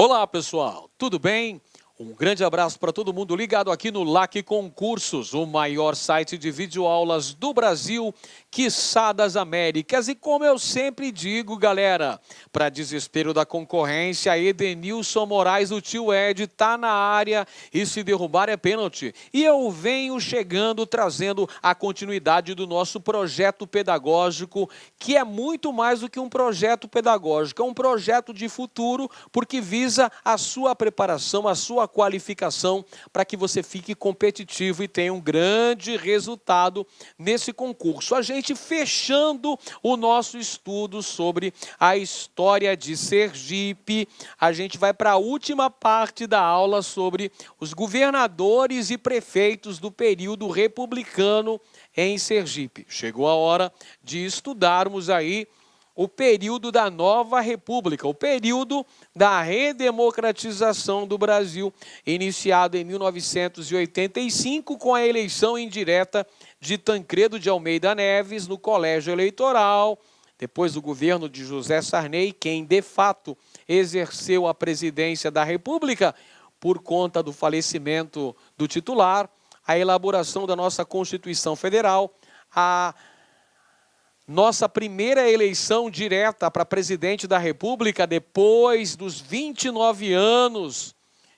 Olá, pessoal, tudo bem? Um grande abraço para todo mundo ligado aqui no LAC Concursos, o maior site de videoaulas do Brasil, quiçá das Américas. E como eu sempre digo, galera, para desespero da concorrência, Edenilson Moraes, o tio Ed, tá na área e se derrubar é pênalti. E eu venho chegando trazendo a continuidade do nosso projeto pedagógico, que é muito mais do que um projeto pedagógico, é um projeto de futuro, porque visa a sua preparação, a sua qualificação para que você fique competitivo e tenha um grande resultado nesse concurso. A gente fechando o nosso estudo sobre a história de Sergipe, a gente vai para a última parte da aula sobre os governadores e prefeitos do período republicano em Sergipe. Chegou a hora de estudarmos aí o período da nova república, o período da redemocratização do Brasil, iniciado em 1985 com a eleição indireta de Tancredo de Almeida Neves no colégio eleitoral, depois do governo de José Sarney, quem de fato exerceu a presidência da República por conta do falecimento do titular, a elaboração da nossa Constituição Federal, a nossa primeira eleição direta para presidente da República, depois dos 29 anos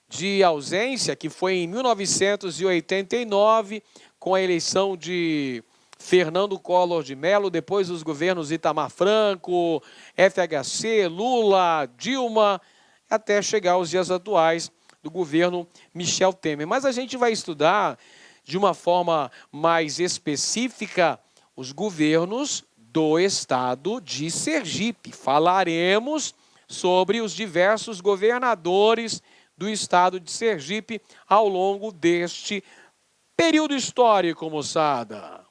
de ausência, que foi em 1989, com a eleição de Fernando Collor de Mello, depois dos governos Itamar Franco, FHC, Lula, Dilma, até chegar aos dias atuais do governo Michel Temer. Mas a gente vai estudar de uma forma mais específica os governos do estado de Sergipe. Falaremos sobre os diversos governadores do estado de Sergipe ao longo deste período histórico, moçada.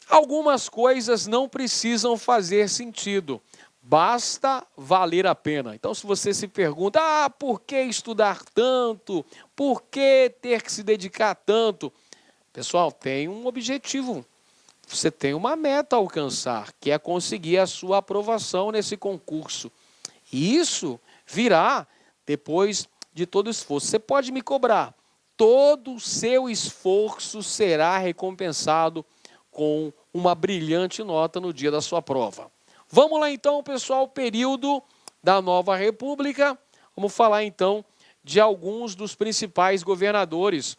Algumas coisas não precisam fazer sentido, basta valer a pena. Então, se você se pergunta, por que estudar tanto? Por que ter que se dedicar tanto? Pessoal, tem um objetivo. Você tem uma meta a alcançar, que é conseguir a sua aprovação nesse concurso. E isso virá depois de todo esforço. Você pode me cobrar. Todo o seu esforço será recompensado com uma brilhante nota no dia da sua prova. Vamos lá então, pessoal, período da Nova República. Vamos falar então de alguns dos principais governadores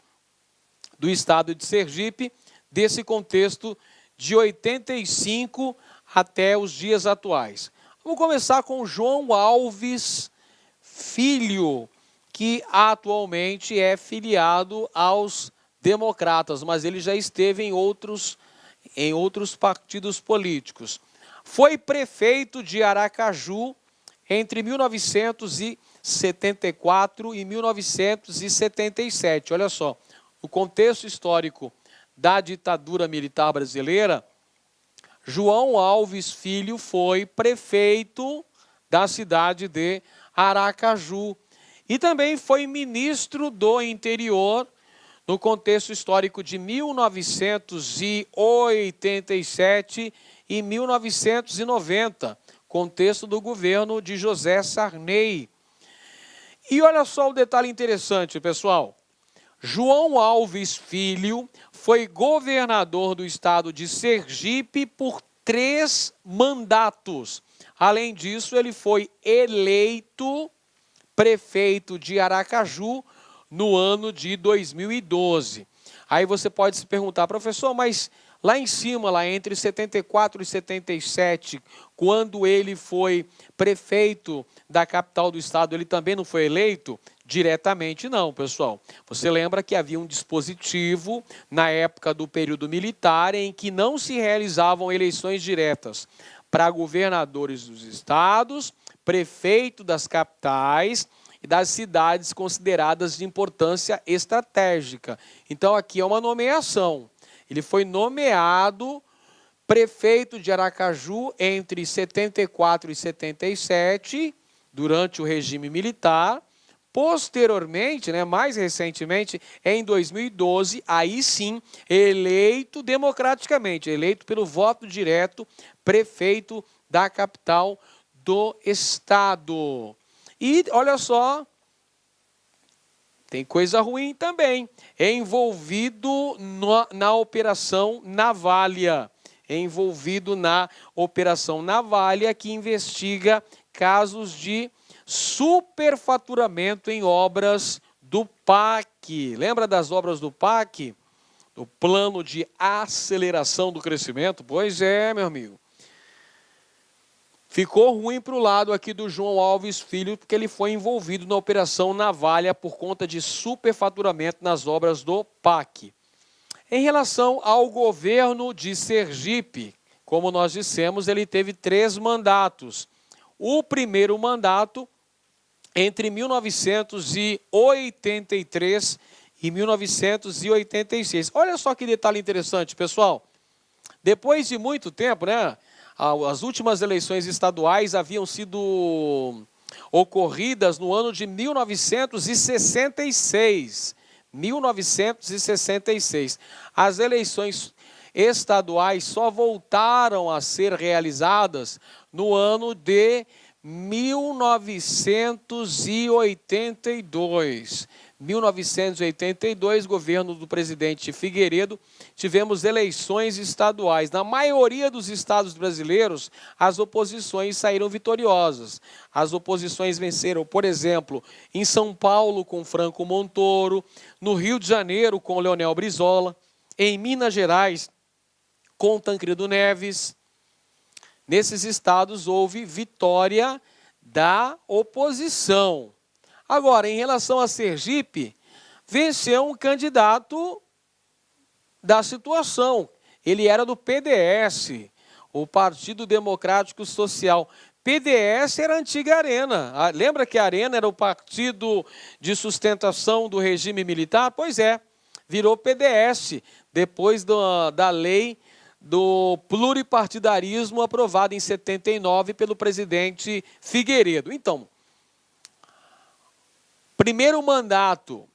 do estado de Sergipe, desse contexto de 85 até os dias atuais. Vamos começar com João Alves Filho, que atualmente é filiado aos democratas, mas ele já esteve em outros partidos políticos. Foi prefeito de Aracaju entre 1974 e 1977. Olha só, o contexto histórico da ditadura militar brasileira, João Alves Filho foi prefeito da cidade de Aracaju e também foi ministro do interior no contexto histórico de 1987 e 1990, contexto do governo de José Sarney. E olha só o detalhe interessante, pessoal. João Alves Filho foi governador do estado de Sergipe por 3 mandatos. Além disso, ele foi eleito prefeito de Aracaju no ano de 2012. Aí você pode se perguntar, professor, mas lá em cima, lá entre 74 e 77, quando ele foi prefeito da capital do estado, ele também não foi eleito? Diretamente não, pessoal. Você lembra que havia um dispositivo na época do período militar em que não se realizavam eleições diretas para governadores dos estados, prefeito das capitais e das cidades consideradas de importância estratégica. Então aqui é uma nomeação. Ele foi nomeado prefeito de Aracaju entre 74 e 77, durante o regime militar. Posteriormente, mais recentemente, em 2012, aí sim, eleito democraticamente, eleito pelo voto direto, prefeito da capital do estado. E olha só, tem coisa ruim também, envolvido na Operação Navalha, envolvido na Operação Navalha, que investiga casos de superfaturamento em obras do PAC. Lembra das obras do PAC? Do Plano de Aceleração do Crescimento? Pois é, meu amigo. Ficou ruim para o lado aqui do João Alves Filho, porque ele foi envolvido na Operação Navalha por conta de superfaturamento nas obras do PAC. Em relação ao governo de Sergipe, como nós dissemos, ele teve 3 mandatos. O primeiro mandato, entre 1983 e 1986. Olha só que detalhe interessante, pessoal. Depois de muito tempo, né? As últimas eleições estaduais haviam sido ocorridas no ano de 1966. 1966. As eleições estaduais só voltaram a ser realizadas no ano de 1982. 1982, governo do presidente Figueiredo, tivemos eleições estaduais. Na maioria dos estados brasileiros, as oposições saíram vitoriosas. As oposições venceram, por exemplo, em São Paulo com Franco Montoro, no Rio de Janeiro com Leonel Brizola, em Minas Gerais com Tancredo Neves. Nesses estados houve vitória da oposição. Agora, em relação a Sergipe, venceu um candidato da situação. Ele era do PDS, o Partido Democrático Social. PDS era a antiga Arena. Lembra que a Arena era o partido de sustentação do regime militar? Pois é, virou PDS, depois da lei do pluripartidarismo aprovada em 79 pelo presidente Figueiredo. Então, primeiro mandato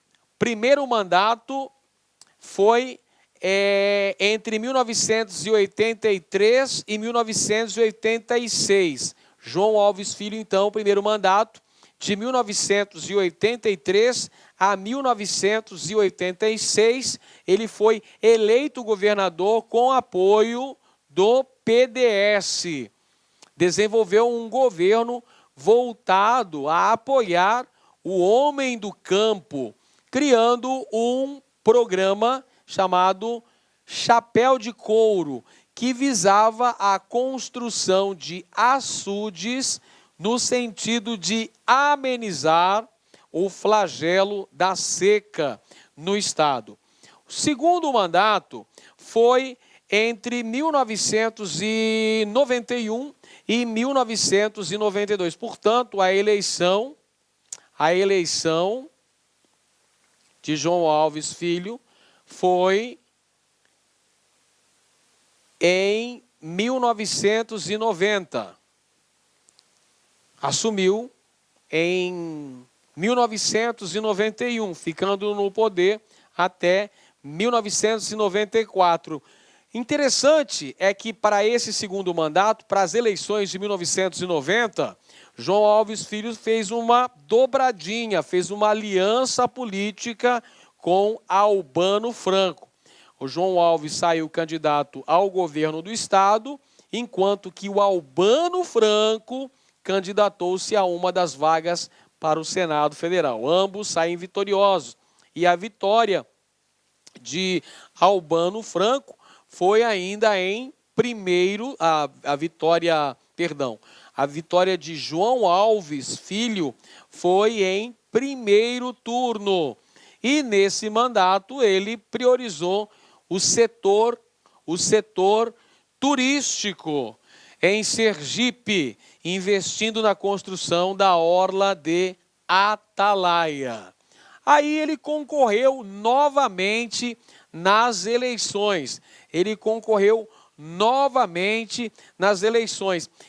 foi entre 1983 e 1986. João Alves Filho, então, primeiro mandato, de 1983 a 1986, ele foi eleito governador com apoio do PDS. Desenvolveu um governo voltado a apoiar o homem do campo, criando um programa chamado Chapéu de Couro, que visava a construção de açudes no sentido de amenizar o flagelo da seca no estado. O segundo mandato foi entre 1991 e 1992. Portanto, a eleição de João Alves Filho foi em 1990. Assumiu em 1991, ficando no poder até 1994. Interessante é que para esse segundo mandato, para as eleições de 1990, João Alves Filho fez uma dobradinha, fez uma aliança política com Albano Franco. O João Alves saiu candidato ao governo do estado, enquanto que o Albano Franco candidatou-se a uma das vagas para o Senado Federal. Ambos saem vitoriosos. E a vitória de Albano Franco foi ainda em primeiro, a vitória de João Alves Filho foi em primeiro turno. E nesse mandato ele priorizou o setor turístico em Sergipe, investindo na construção da orla de Atalaia. Aí ele concorreu novamente nas eleições.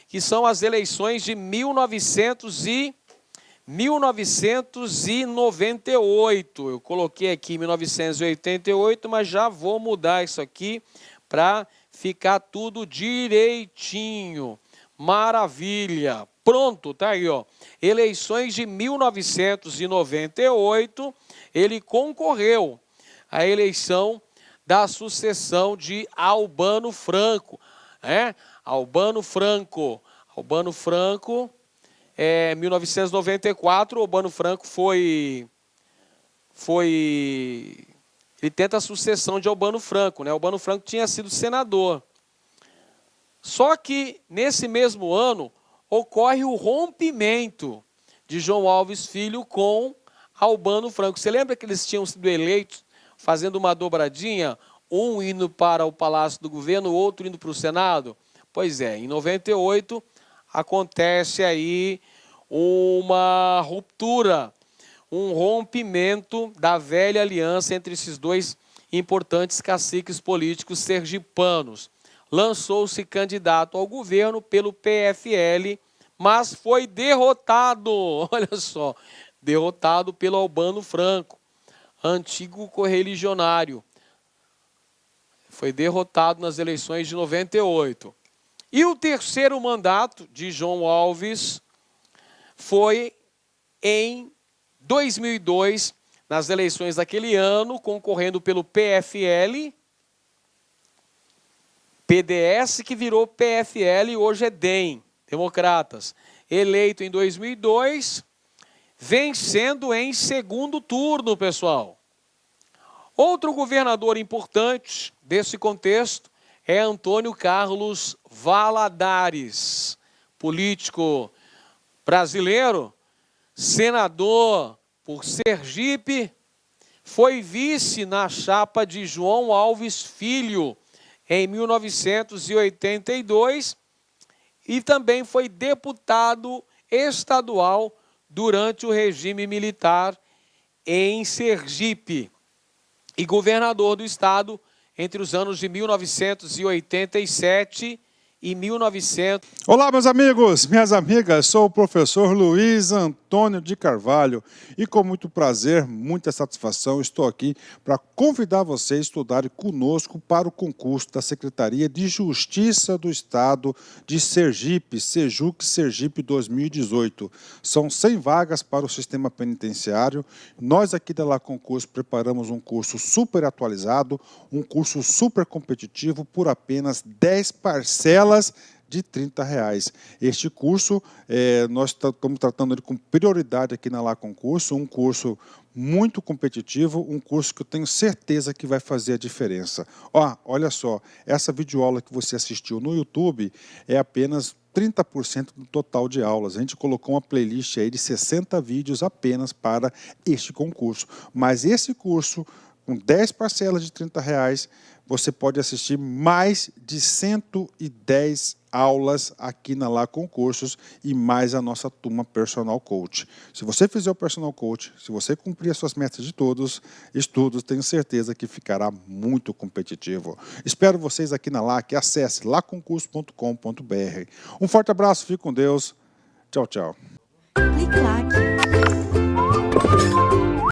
Que são as eleições de 1998. Eu coloquei aqui 1988, mas já vou mudar isso aqui para ficar tudo direitinho. Maravilha! Pronto, tá aí, ó. Eleições de 1998, ele concorreu à eleição da sucessão de Albano Franco, né? Albano Franco, 1994, Albano Franco ele tenta a sucessão de Albano Franco, né? Albano Franco tinha sido senador. Só que, nesse mesmo ano, ocorre o rompimento de João Alves Filho com Albano Franco. Você lembra que eles tinham sido eleitos fazendo uma dobradinha, um indo para o Palácio do Governo, o outro indo para o Senado? Pois é, em 98 acontece aí uma ruptura, um rompimento da velha aliança entre esses dois importantes caciques políticos sergipanos. Lançou-se candidato ao governo pelo PFL, mas foi derrotado, olha só, derrotado pelo Albano Franco, antigo correligionário. Foi derrotado nas eleições de 98. E o terceiro mandato de João Alves foi em 2002, nas eleições daquele ano, concorrendo pelo PFL, PDS, que virou PFL e hoje é DEM, Democratas. Eleito em 2002, vencendo em segundo turno, pessoal. Outro governador importante desse contexto é Antônio Carlos Valadares, político brasileiro, senador por Sergipe, foi vice na chapa de João Alves Filho em 1982 e também foi deputado estadual durante o regime militar em Sergipe e governador do estado entre os anos de 1987 e 1900. Olá, meus amigos, minhas amigas, sou o professor Luiz Antônio de Carvalho e com muito prazer, muita satisfação, estou aqui para convidar você a estudarem conosco para o concurso da Secretaria de Justiça do Estado de Sergipe, Sejuc Sergipe 2018. São 100 vagas para o sistema penitenciário. Nós aqui da La Concurso preparamos um curso super atualizado, um curso super competitivo por apenas 10 parcelas de R$30. Este curso, nós estamos tratando ele com prioridade aqui na La Concurso, um curso muito competitivo, um curso que eu tenho certeza que vai fazer a diferença. Olha só, essa videoaula que você assistiu no YouTube é apenas 30% do total de aulas. A gente colocou uma playlist aí de 60 vídeos apenas para este concurso. Mas esse curso, com 10 parcelas de R$30, você pode assistir mais de 110 aulas aqui na La Concursos e mais a nossa turma Personal Coach. Se você fizer o Personal Coach, se você cumprir as suas metas de todos estudos, tenho certeza que ficará muito competitivo. Espero vocês aqui na LAC. Acesse laconcurso.com.br. Um forte abraço, fique com Deus. Tchau, tchau. Clique lá.